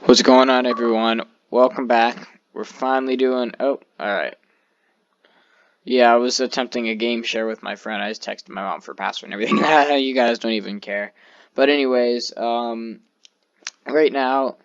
What's going on, everyone? Welcome back. We're finally doing... Oh, alright. Yeah, I was attempting a game share with my friend. I just texted my mom for password and everything. You guys don't even care. But anyways, right now,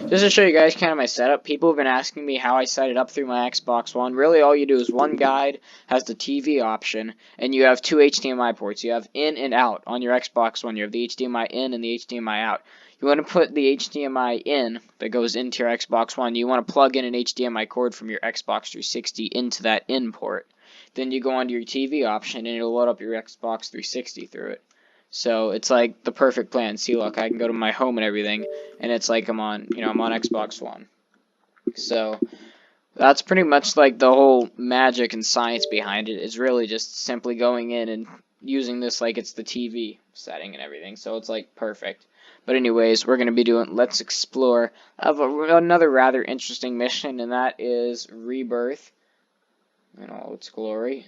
just to show you guys kind of my setup, people have been asking me how I set it up through my Xbox One. Really, all you do is one guide has the TV option, and you have two HDMI ports. You have in and out on your Xbox One. You have the HDMI in and the HDMI out. You want to put the HDMI in that goes into your Xbox One. You want to plug in an HDMI cord from your Xbox 360 into that in port. Then you go onto your TV option, and it'll load up your Xbox 360 through it. So it's like the perfect plan. See, look, I can go to my home and everything, and it's like I'm on Xbox One. So that's pretty much like the whole magic and science behind it. Is really just simply going in and using this like it's the TV setting and everything. So it's like perfect. But anyways, we're going to be doing Let's Explore of another rather interesting mission, and that is Rebirth in all its glory.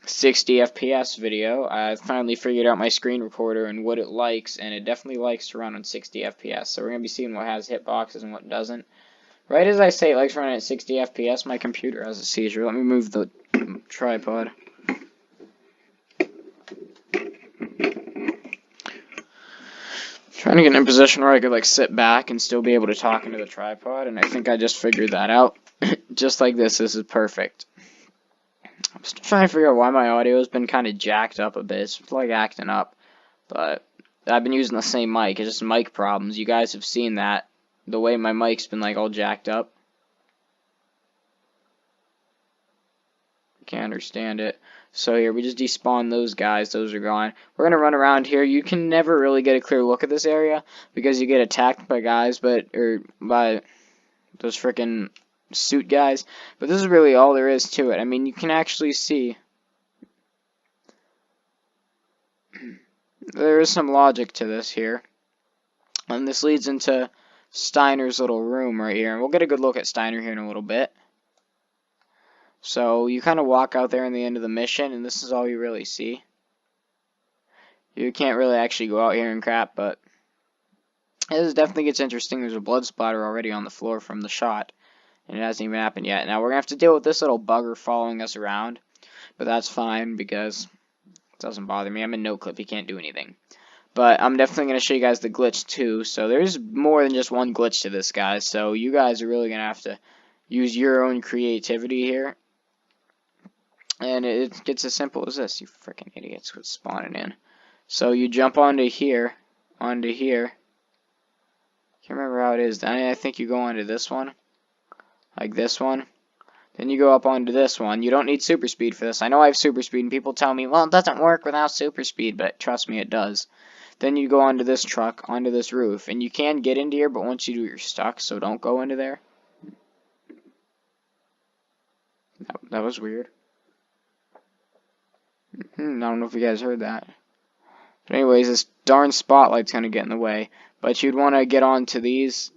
60 FPS video. I finally figured out my screen recorder and what it likes, and it definitely likes to run on 60 FPS. So we're going to be seeing what has hitboxes and what doesn't. Right as I say it likes running at 60 FPS, my computer has a seizure. Let me move the tripod. Trying to get in a position where I could like sit back and still be able to talk into the tripod, and I think I just figured that out. Just like this is perfect. I'm still trying to figure out why my audio has been kind of jacked up a bit. It's like acting up. But I've been using the same mic. It's just mic problems. You guys have seen that. The way my mic's been like all jacked up. Can't understand it. So here, we just despawn those guys. Those are gone. We're going to run around here. You can never really get a clear look at this area because you get attacked by guys, or by those frickin' suit guys. But this is really all there is to it. I mean, you can actually see there is some logic to this here. And this leads into Steiner's little room right here. And we'll get a good look at Steiner here in a little bit. So you kind of walk out there in the end of the mission, and this is all you really see. You can't really actually go out here and crap, but this definitely gets interesting. There's a blood splatter already on the floor from the shot, and it hasn't even happened yet. Now we're going to have to deal with this little bugger following us around, but that's fine because it doesn't bother me. I'm in no clip. He can't do anything. But I'm definitely going to show you guys the glitch too. So there's more than just one glitch to this, guys. So you guys are really going to have to use your own creativity here. And it gets as simple as this. You freaking idiots with spawning in. So you jump onto here. Can't remember how it is. I think you go onto this one. Like this one. Then you go up onto this one. You don't need super speed for this. I know I have super speed, and people tell me, well, it doesn't work without super speed, but trust me, it does. Then you go onto this truck, onto this roof, and you can get into here, but once you do, you're stuck, so don't go into there. That was weird. I don't know if you guys heard that. But anyways, this darn spotlight's going to get in the way. But you'd want to get onto these.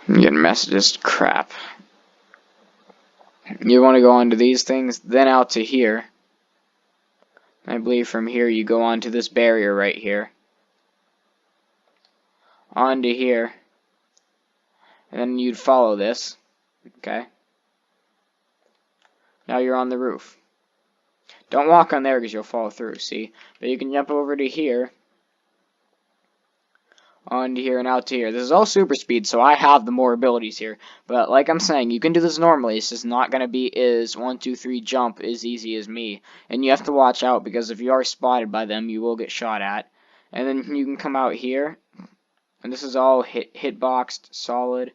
I'm getting messages. Crap. You want to go onto these things, then out to here. I believe from here you go onto this barrier right here. Onto here. And then you'd follow this. Okay. Now you're on the roof. Don't walk on there because you'll fall through, see? But you can jump over to here. Onto here and out to here. This is all super speed, so I have the more abilities here. But like I'm saying, you can do this normally. It's just not going to be as 1, 2, 3 jump as easy as me. And you have to watch out because if you are spotted by them, you will get shot at. And then you can come out here. And this is all hitboxed, solid.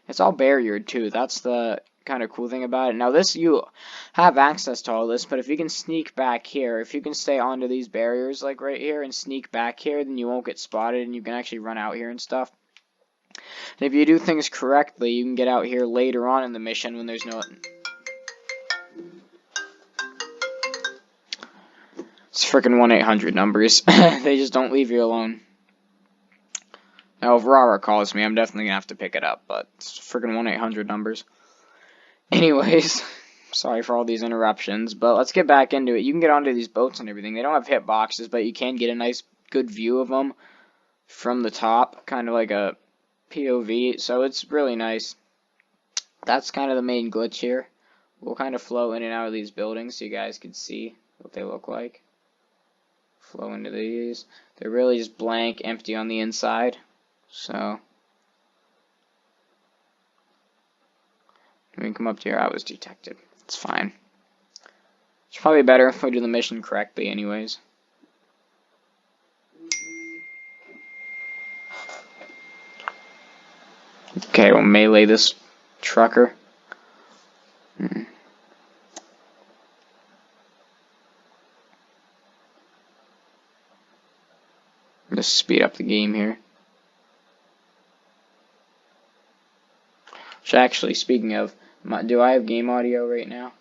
It's all barriered too. That's the kind of cool thing about it. Now this, you have access to all this, but if you can sneak back here, if you can stay onto these barriers like right here and sneak back here, then you won't get spotted and you can actually run out here and stuff. And if you do things correctly, you can get out here later on in the mission when there's no... It's freaking 1-800 numbers. They just don't leave you alone. Now, if Rara calls me, I'm definitely going to have to pick it up, but it's freaking 1-800 numbers. Anyways, Sorry for all these interruptions, but let's get back into it. You can get onto these boats and everything. They don't have hitboxes, but you can get a nice, good view of them from the top, kind of like a POV, so it's really nice. That's kind of the main glitch here. We'll kind of flow in and out of these buildings so you guys can see what they look like. Flow into these. They're really just blank, empty on the inside. So, we can come up to here. I was detected. It's fine. It's probably better if I do the mission correctly anyways. Okay, we'll melee this trucker. Just speed up the game here. Which actually, speaking of, do I have game audio right now?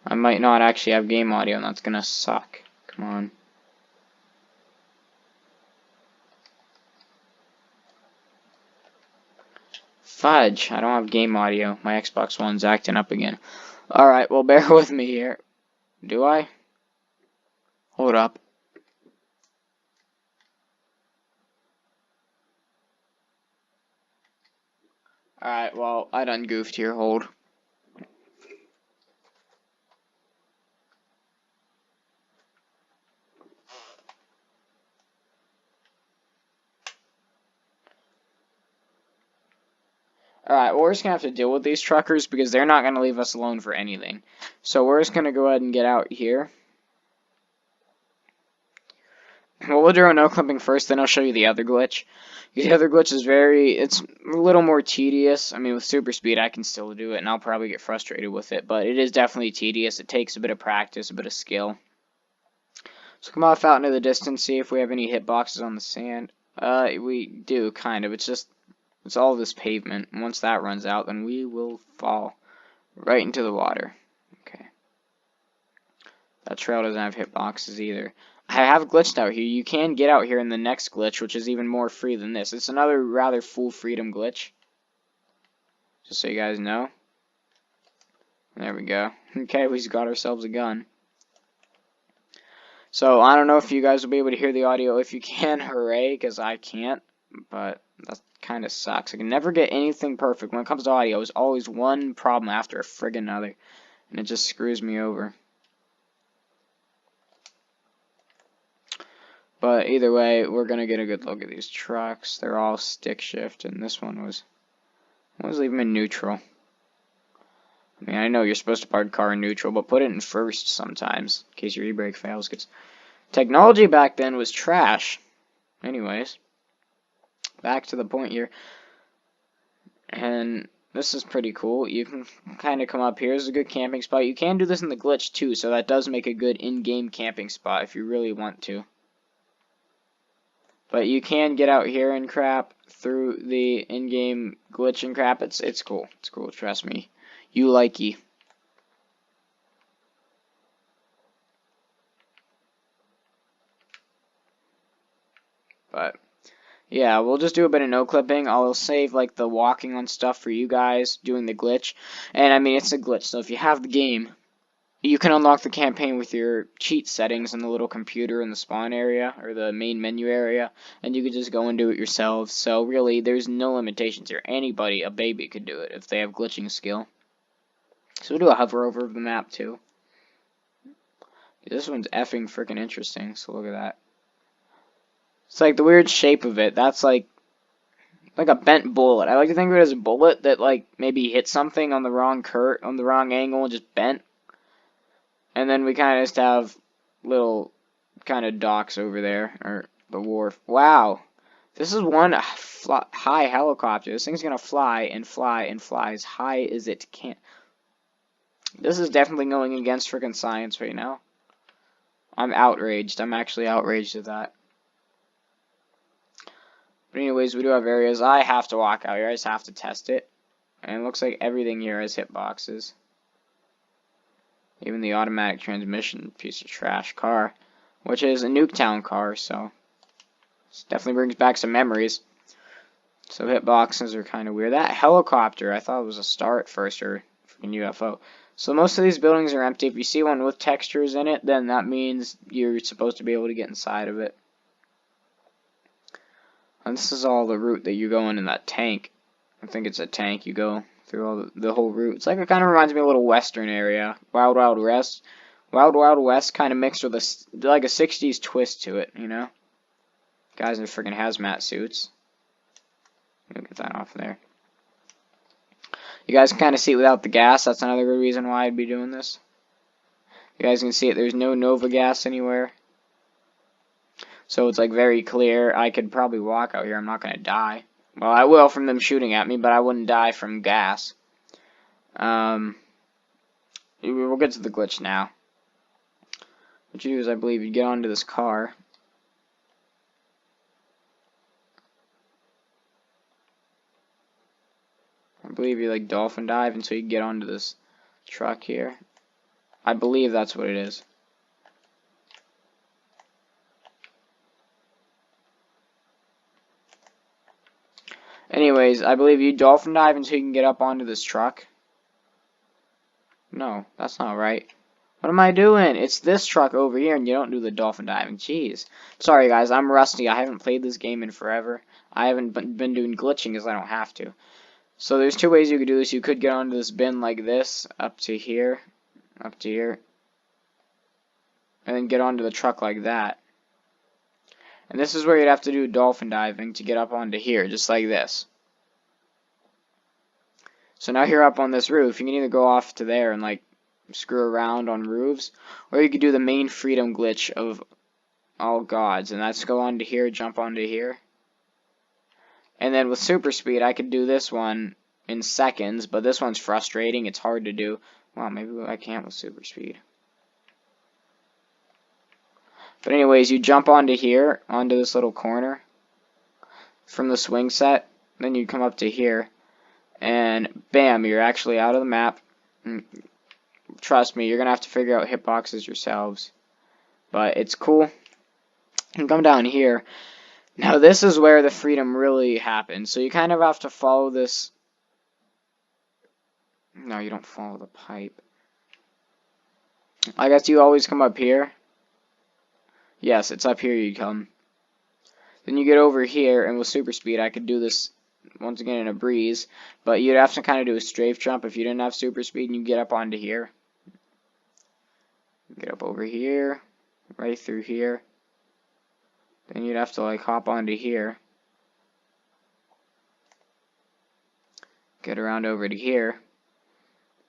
I might not actually have game audio, and that's gonna suck. Come on. Fudge, I don't have game audio. My Xbox One's acting up again. Alright, well, bear with me here. Do I? Hold up. Alright, well, I done goofed here. Hold. Alright, well, we're just gonna have to deal with these truckers because they're not gonna leave us alone for anything. So we're just gonna go ahead and get out here. Well, we'll do our no clipping first, then I'll show you the other glitch. The other glitch is it's a little more tedious. I mean, with super speed, I can still do it, and I'll probably get frustrated with it, but it is definitely tedious. It takes a bit of practice, a bit of skill. So come off out into the distance, see if we have any hitboxes on the sand. We do, kind of. It's all this pavement. And once that runs out, then we will fall right into the water. Okay. That trail doesn't have hitboxes either. I have glitched out here. You can get out here in the next glitch, which is even more free than this. It's another rather full freedom glitch. Just so you guys know. There we go. Okay, we just got ourselves a gun. So, I don't know if you guys will be able to hear the audio. If you can, hooray, because I can't. But that kind of sucks. I can never get anything perfect. When it comes to audio, there's always one problem after a friggin' another. And it just screws me over. But either way, we're going to get a good look at these trucks. They're all stick shift, and this one was leaving in neutral. I mean, I know you're supposed to park car in neutral, but put it in first sometimes, in case your e-brake fails, because technology back then was trash. Anyways, back to the point here. And this is pretty cool. You can kind of come up here. This is a good camping spot. You can do this in the glitch, too, so that does make a good in-game camping spot if you really want to. But you can get out here and crap through the in-game glitch and crap. It's cool. It's cool, trust me. You likey. But yeah, we'll just do a bit of no clipping. I'll save like the walking on stuff for you guys doing the glitch. And I mean, it's a glitch, so if you have the game, you can unlock the campaign with your cheat settings in the little computer in the spawn area, or the main menu area, and you can just go and do it yourselves. So really, there's no limitations here. Anybody, a baby, could do it if they have glitching skill. So we'll do a hover over of the map, too. This one's effing freaking interesting, so look at that. It's like the weird shape of it. That's like a bent bullet. I like to think of it as a bullet that like maybe hit something on the wrong on the wrong angle and just bent. And then we kind of just have little kind of docks over there, or the wharf. Wow. This is one high helicopter. This thing's gonna fly and fly and fly as high as it can. This is definitely going against freaking science right now. I'm outraged. I'm actually outraged at that. But anyways, we do have areas. I have to walk out here. I just have to test it. And it looks like everything here has hitboxes. Even the automatic transmission piece of trash car, which is a Nuketown car, so this definitely brings back some memories. So hitboxes are kind of weird. That helicopter, I thought it was a star at first, or freaking UFO. So most of these buildings are empty. If you see one with textures in it, then that means you're supposed to be able to get inside of it. And this is all the route that you go in that tank. I think it's a tank. You go through all the whole route. It's like, it kind of reminds me of a little western area. Wild Wild West. Wild Wild West kind of mixed with like a 60s twist to it, you know? Guys in freaking hazmat suits. Get that off there. You guys can kind of see it without the gas. That's another good reason why I'd be doing this. You guys can see it. There's no Nova gas anywhere. So it's like very clear. I could probably walk out here. I'm not going to die. Well, I will from them shooting at me, but I wouldn't die from gas. We'll get to the glitch now. What you do is, I believe, you get onto this car. I believe you like dolphin dive until you get onto this truck here. I believe that's what it is. Anyways, I believe you dolphin dive until you can get up onto this truck. No, that's not right. What am I doing? It's this truck over here, and you don't do the dolphin diving. Jeez. Sorry, guys. I'm rusty. I haven't played this game in forever. I haven't been doing glitching because I don't have to. So there's two ways you could do this. You could get onto this bin like this, up to here, and then get onto the truck like that. And this is where you'd have to do dolphin diving to get up onto here, just like this. So now you're up on this roof. You can either go off to there and like screw around on roofs, or you could do the main freedom glitch of all gods, and that's go onto here, jump onto here. And then with super speed, I could do this one in seconds, but this one's frustrating. It's hard to do. Well, maybe I can't with super speed. But anyways, you jump onto here, onto this little corner from the swing set. Then you come up to here, and bam, you're actually out of the map. Trust me, you're going to have to figure out hitboxes yourselves. But it's cool. You can come down here. Now this is where the freedom really happens. So you kind of have to follow this. No, you don't follow the pipe. I guess you always come up here. Yes, it's up here you come. Then you get over here, and with super speed, I could do this once again in a breeze. But you'd have to kind of do a strafe jump if you didn't have super speed, and you get up onto here. Get up over here, right through here. Then you'd have to like hop onto here. Get around over to here.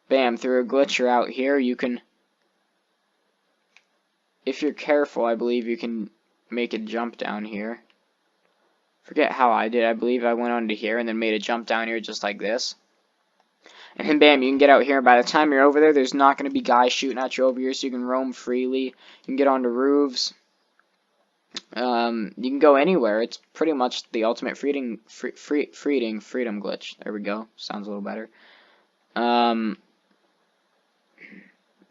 Bam, through a glitch you're out here. You can, if you're careful, I believe you can make a jump down here. Forget how I did. I believe I went onto here and then made a jump down here just like this. And then bam, you can get out here. By the time you're over there, there's not going to be guys shooting at you over here, so you can roam freely. You can get onto roofs. You can go anywhere. It's pretty much the ultimate freedom glitch. There we go. Sounds a little better.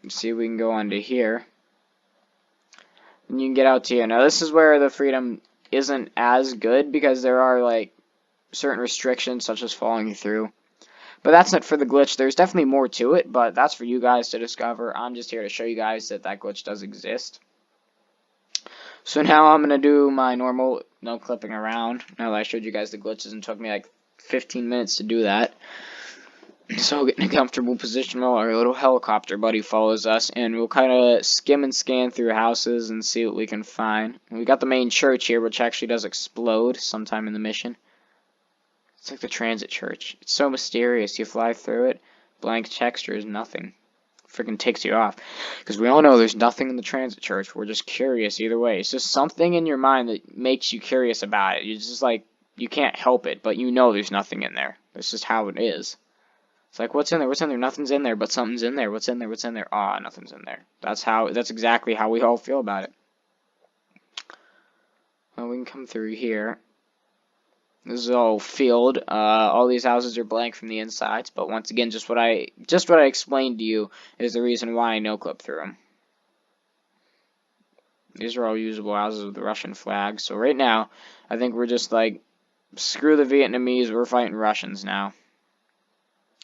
Let's see if we can go onto here. And you can get out to here. Now this is where the freedom isn't as good because there are like certain restrictions such as falling through. But that's it for the glitch. There's definitely more to it, but that's for you guys to discover. I'm just here to show you guys that that glitch does exist. So now I'm going to do my normal no clipping around. Now that I showed you guys the glitches and took me like 15 minutes to do that. So get in a comfortable position while our little helicopter buddy follows us, and we'll kind of skim and scan through houses and see what we can find. We got the main church here, which actually does explode sometime in the mission. It's like the transit church. It's so mysterious. You fly through it, blank texture is nothing. Freaking takes you off. Because we all know there's nothing in the transit church. We're just curious either way. It's just something in your mind that makes you curious about it. You're just like, you can't help it, but you know there's nothing in there. That's just how it is. It's like, what's in there? What's in there? Nothing's in there, but something's in there. What's in there? What's in there? Ah, nothing's in there. That's exactly how we all feel about it. Well, we can come through here. This is all field. All these houses are blank from the insides, but once again, just what I explained to you is the reason why I no clip through them. These are all usable houses with the Russian flag. So right now, I think we're just like Screw the Vietnamese, we're fighting Russians now.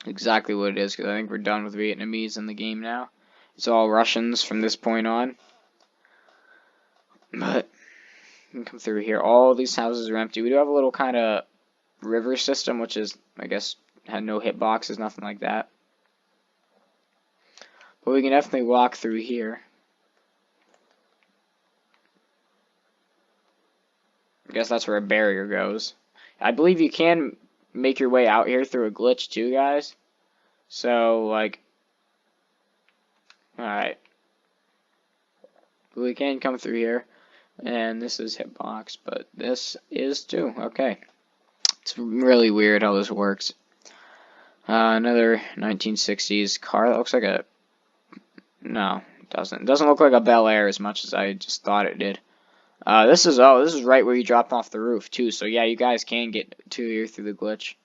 Exactly what it is, because I think we're done with Vietnamese in the game now. It's all Russians from this point on. But you can come through here. All these houses are empty. We do have a little kind of river system, which is, I guess, had no hitboxes, nothing like that. But we can definitely walk through here. I guess that's where a barrier goes. I believe you can make your way out here through a glitch too, guys. So, like, alright. We can come through here. And this is hitbox, but this is too. Okay. It's really weird how this works. Another 1960s car. That looks like a... No, it doesn't. It doesn't look like a Bel Air as much as I just thought it did. This is right where you dropped off the roof too. So yeah, you guys can get to here through the glitch.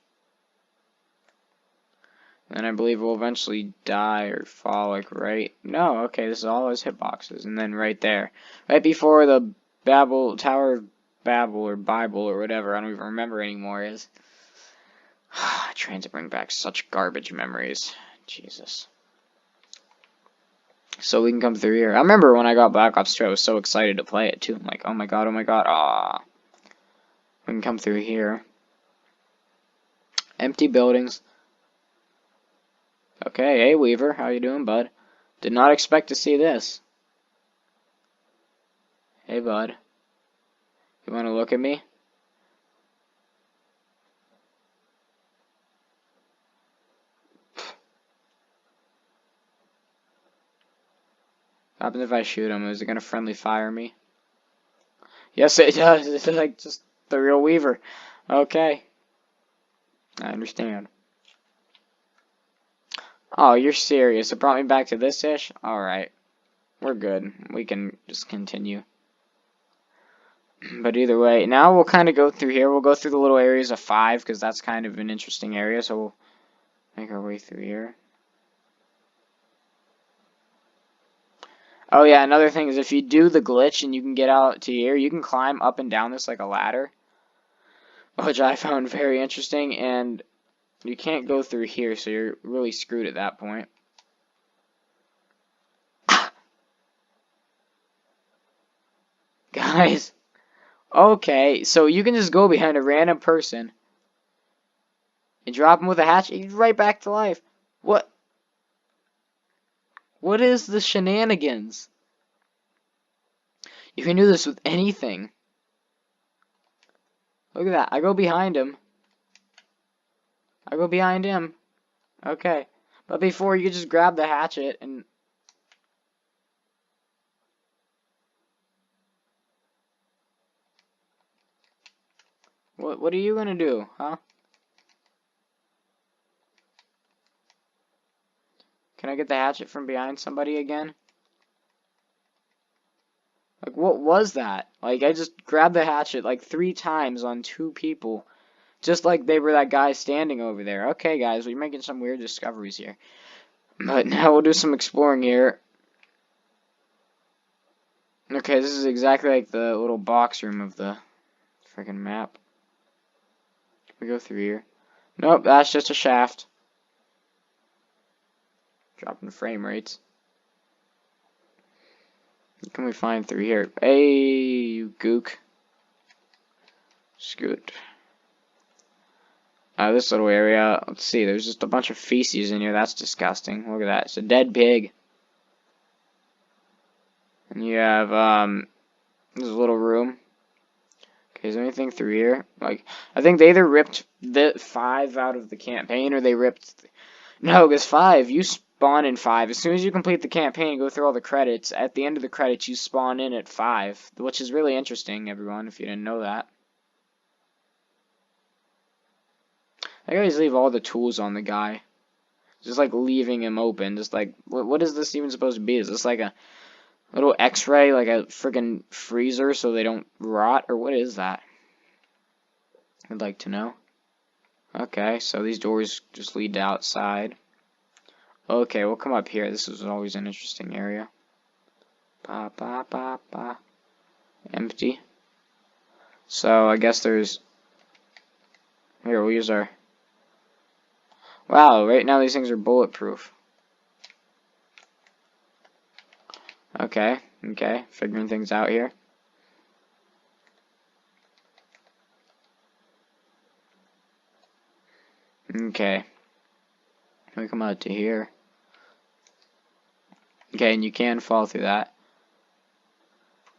And I believe we'll eventually die or fall like right. No, okay, this is all his hitboxes, and then right there, right before the Tower of Babel or Bible or whatever, I don't even remember anymore. Is trying to bring back such garbage memories. Jesus. So we can come through here. I remember when I got Black Ops 2, I was so excited to play it too. I'm like, oh my god, ah. We can come through here. Empty buildings. Okay, hey Weaver, how you doing, bud? Did not expect to see this. Hey, bud. You want to look at me? What happens if I shoot him? Is it gonna friendly fire me? Yes, it does. It's like just the real Weaver. Okay. I understand. Oh, you're serious? It brought me back to this ish? Alright. We're good. We can just continue. But either way, now we'll kind of go through here. We'll go through the little areas of 5, because that's kind of an interesting area, so we'll make our way through here. Oh yeah, another thing is if you do the glitch and you can get out to here, you can climb up and down this like a ladder, which I found very interesting, and you can't go through here, so you're really screwed at that point. Guys, okay, so you can just go behind a random person and drop him with a hatchet, he's right back to life. What? What is the shenanigans? You can do this with anything. Look at that. I go behind him. I go behind him. Okay. But before, you just grab the hatchet and... What are you gonna do, huh? Can I get the hatchet from behind somebody again? Like, what was that? Like, I just grabbed the hatchet like 3 times on 2 people. Just like they were that guy standing over there. Okay, guys, we're making some weird discoveries here. But now we'll do some exploring here. Okay, this is exactly like the little box room of the freaking map. Can we go through here? Nope, that's just a shaft. Dropping frame rates. What can we find through here? Hey, you gook. Scoot. This little area, let's see, there's just a bunch of feces in here. That's disgusting. Look at that. It's a dead pig. And you have, this little room. Okay, is there anything through here? Like, I think they either ripped the 5 out of the campaign, or they ripped... No, because 5, you spawn in 5. As soon as you complete the campaign and go through all the credits, at the end of the credits, you spawn in at 5. Which is really interesting, everyone, if you didn't know that. I always leave all the tools on the guy. Just like leaving him open. Just like, what is this even supposed to be? Is this like a little x-ray, like a friggin' freezer so they don't rot? Or what is that? I'd like to know. Okay, so these doors just lead to outside. Okay, we'll come up here. This is always an interesting area. Ba ba ba ba. Empty. So I guess there's Here, we'll use our... Wow, right now these things are bulletproof. Okay, okay, figuring things out here. Okay. Let me come out to here. Okay, and you can fall through that.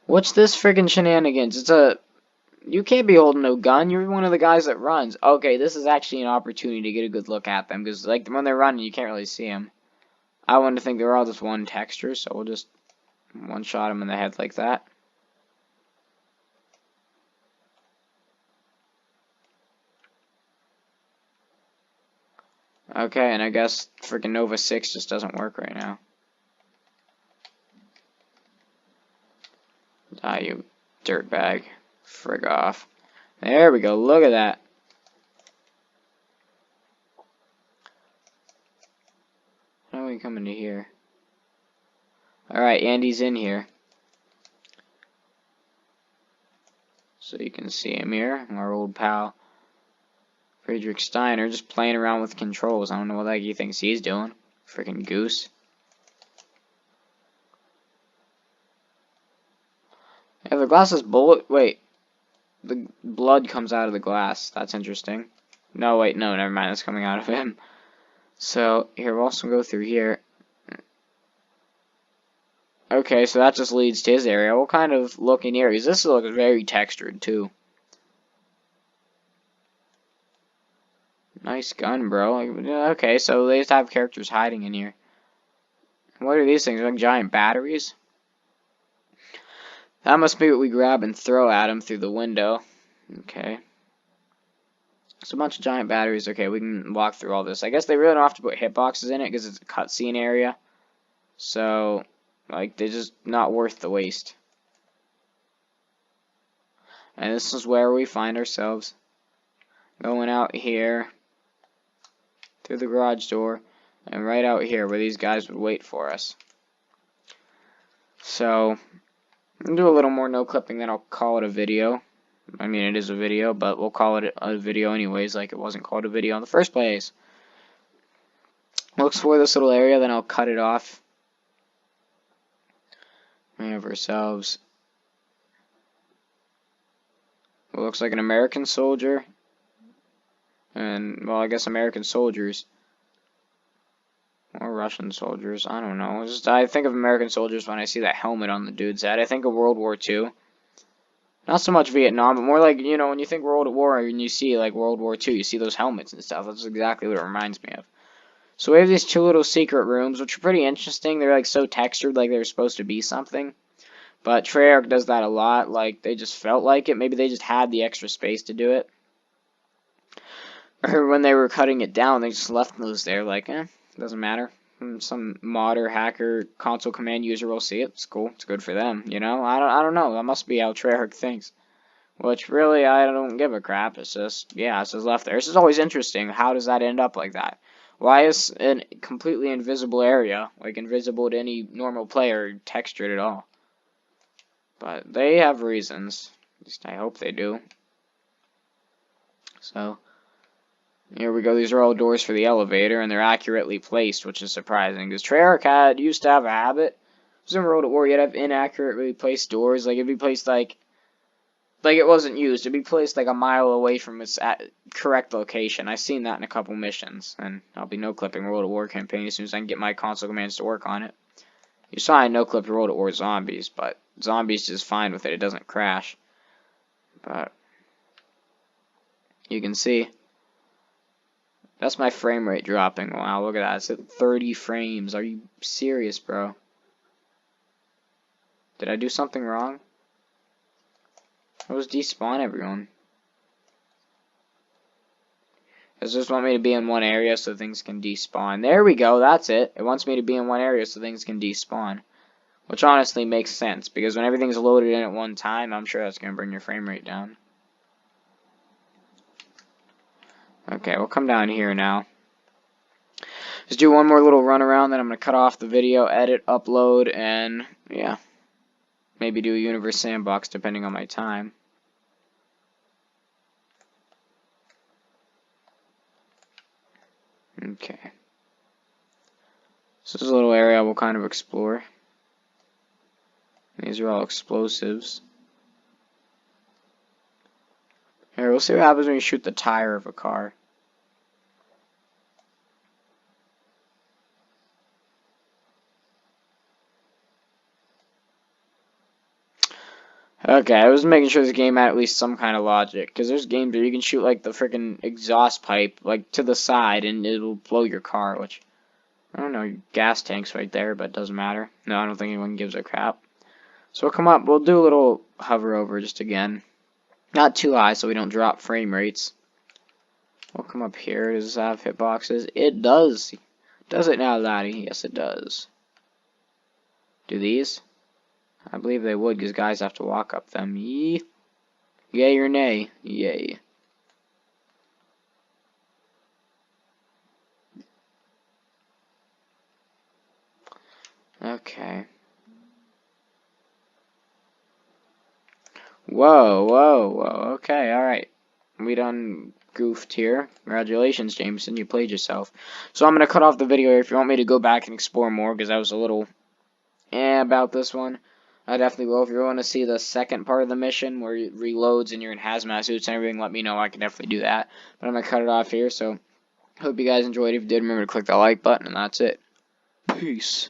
What's this friggin' shenanigans? It's a... You can't be holding no gun. You're one of the guys that runs. Okay, this is actually an opportunity to get a good look at them. Because, like, when they're running, you can't really see them. I wanted to think they were all just one texture, so we'll just one-shot them in the head like that. Okay, and I guess freaking Nova 6 just doesn't work right now. Ah, you dirtbag. Frig off. There we go, look at that. How do we come into here? Alright, Andy's in here. So you can see him here, our old pal. Friedrich Steiner just playing around with controls. I don't know what the heck he thinks he's doing. Freaking goose. Yeah, the glass is bullet. Wait. The blood comes out of the glass. That's interesting. No, wait, no, never mind. That's coming out of him. So, here, we'll also go through here. Okay, so that just leads to his area. We'll kind of look in areas. This looks very textured, too. Nice gun, bro. Okay, so they just have characters hiding in here. What are these things? Like giant batteries? That must be what we grab and throw at him through the window. Okay. So a bunch of giant batteries. Okay, we can walk through all this. I guess they really don't have to put hitboxes in it because it's a cutscene area. So, like, they're just not worth the waste. And this is where we find ourselves. Going out here. Through the garage door. And right out here where these guys would wait for us. So, I'll do a little more no clipping, then I'll call it a video. I mean, it is a video, but we'll call it a video anyways, like it wasn't called a video in the first place. We'll explore this little area, then I'll cut it off. We have ourselves what looks like an American soldier. And, well, I guess American soldiers. Or Russian soldiers, I don't know. I think of American soldiers when I see that helmet on the dude's head. I think of World War II. Not so much Vietnam, but more like, you know, when you think World War and you see, like, World War II, you see those helmets and stuff. That's exactly what it reminds me of. So we have these two little secret rooms, which are pretty interesting. They're, like, so textured, like they're supposed to be something. But Treyarch does that a lot. Like, they just felt like it. Maybe they just had the extra space to do it. Or when they were cutting it down, they just left those there, like, doesn't matter. Some modder, hacker, console command user will see it. It's cool. It's good for them, you know? I don't know. That must be how Treyarch thinks. Which, really, I don't give a crap. It's just, yeah, it's just left there. This is always interesting. How does that end up like that? Why is a completely invisible area, like invisible to any normal player, textured at all? But they have reasons. At least I hope they do. So, here we go. These are all doors for the elevator, and they're accurately placed, which is surprising. Because Treyarch used to have a habit. It was in World at War, you'd have inaccurately placed doors. Like, it'd be placed, like it wasn't used. It'd be placed, like, a mile away from its correct location. I've seen that in a couple missions. And I'll be no-clipping World at War campaign as soon as I can get my console commands to work on it. You saw I no-clipped World at War Zombies, but Zombies is fine with it. It doesn't crash. But you can see. That's my frame rate dropping. Wow, look at that. It's at 30 frames. Are you serious, bro? Did I do something wrong? How does despawn everyone? Does this want me to be in one area so things can despawn? There we go, that's it. It wants me to be in one area so things can despawn. Which honestly makes sense, because when everything's loaded in at one time, I'm sure that's going to bring your frame rate down. Okay, we'll come down here now. Just do one more little run around, then I'm going to cut off the video, edit, upload, and yeah. Maybe do a universe sandbox depending on my time. Okay. So this is a little area we'll kind of explore. These are all explosives. Here, we'll see what happens when you shoot the tire of a car. Okay, I was making sure this game had at least some kind of logic, because there's games where you can shoot like the freaking exhaust pipe like to the side and it'll blow your car, which I don't know, gas tanks right there, but it doesn't matter. No, I don't think anyone gives a crap. So we'll come up, we'll do a little hover over just again. Not too high so we don't drop frame rates. We'll come up here. Does this have hitboxes? It does. Does it now, laddie? Yes, it does. Do these? I believe they would, because guys have to walk up them. Yay or nay? Yay. Okay. Whoa, whoa, whoa. Okay, alright. We done goofed here. Congratulations, Jameson. You played yourself. So I'm going to cut off the video here if you want me to go back and explore more, because I was a little about this one. I definitely will. If you want to see the second part of the mission where it reloads and you're in hazmat suits and everything, let me know. I can definitely do that. But I'm going to cut it off here, so hope you guys enjoyed. If you did, remember to click that like button, and that's it. Peace.